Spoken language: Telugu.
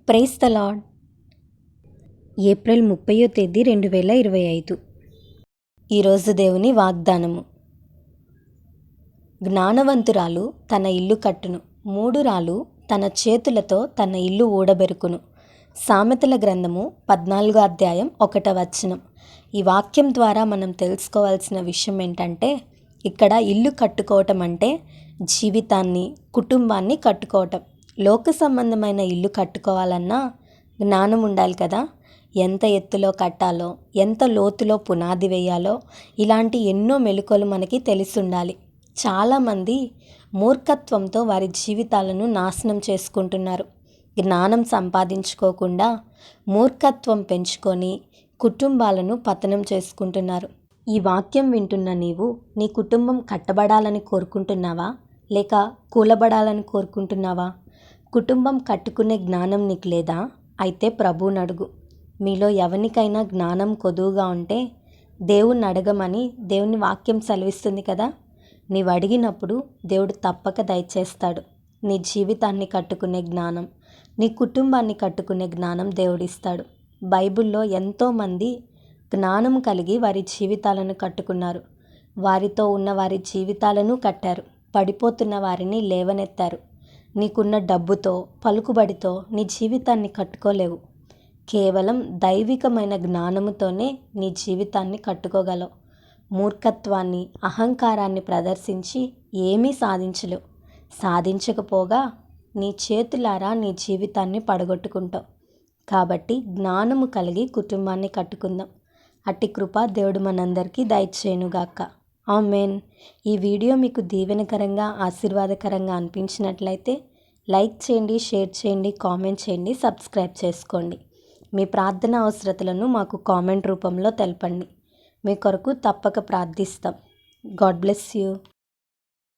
Praise the Lord. ఏప్రిల్ 30వ తేదీ 2025. ఈరోజు దేవుని వాగ్దానము. జ్ఞానవంతురాలు తన ఇల్లు కట్టును, మూఢురాలు తన చేతులతో తన ఇల్లు ఊడబెరుకును. సామెతల గ్రంథము 14వ అధ్యాయం 1వ వచనం. ఈ వాక్యం ద్వారా మనం తెలుసుకోవాల్సిన విషయం ఏంటంటే, ఇక్కడ ఇల్లు కట్టుకోవటం అంటే జీవితాన్ని, కుటుంబాన్ని కట్టుకోవటం. లోక సంబంధమైన ఇల్లు కట్టుకోవాలన్నా జ్ఞానం ఉండాలి కదా. ఎంత ఎత్తులో కట్టాలో, ఎంత లోతులో పునాది వేయాలో, ఇలాంటి ఎన్నో మెళకువలు మనకి తెలిసి ఉండాలి. చాలామంది మూర్ఖత్వంతో వారి జీవితాలను నాశనం చేసుకుంటున్నారు. జ్ఞానం సంపాదించుకోకుండా మూర్ఖత్వం పెంచుకొని కుటుంబాలను పతనం చేసుకుంటున్నారు. ఈ వాక్యం వింటున్న నీవు నీ కుటుంబం కట్టబడాలని కోరుకుంటున్నావా, లేక కూలబడాలని కోరుకుంటున్నావా? కుటుంబం కట్టుకునే జ్ఞానం నీకు లేదా? అయితే ప్రభువుని అడుగు. మీలో ఎవరికైనా జ్ఞానం కొదువుగా ఉంటే దేవుణ్ణి అడగమని దేవుని వాక్యం సెలవిస్తుంది కదా. నీవు అడిగినప్పుడు దేవుడు తప్పక దయచేస్తాడు. నీ జీవితాన్ని కట్టుకునే జ్ఞానం, నీ కుటుంబాన్ని కట్టుకునే జ్ఞానం దేవుడిస్తాడు. బైబిల్లో ఎంతోమంది జ్ఞానం కలిగి వారి జీవితాలను కట్టుకున్నారు. వారితో ఉన్న వారి జీవితాలను కట్టారు. పడిపోతున్న వారిని లేవనెత్తారు. నీకున్న డబ్బుతో, పలుకుబడితో నీ జీవితాన్ని కట్టుకోలేవు. కేవలం దైవికమైన జ్ఞానముతోనే నీ జీవితాన్ని కట్టుకోగలవు. మూర్ఖత్వాన్ని, అహంకారాన్ని ప్రదర్శించి ఏమీ సాధించలేవు. సాధించకపోగా నీ చేతులారా నీ జీవితాన్ని పడగొట్టుకుంటావు. కాబట్టి జ్ఞానము కలిగి కుటుంబాన్ని కట్టుకుందాం. అట్టి కృప దేవుడు మనందరికీ దయచేయునుగాక. ఆమేన్. ఈ వీడియో మీకు దీవెనకరంగా, ఆశీర్వాదకరంగా అనిపించినట్లయితే లైక్ చేయండి, షేర్ చేయండి, కామెంట్ చేయండి, సబ్స్క్రైబ్ చేసుకోండి. మీ ప్రార్థన అవసరతలను మాకు కామెంట్ రూపంలో తెలపండి. మీ కొరకు తప్పక ప్రార్థిస్తాం. God bless you.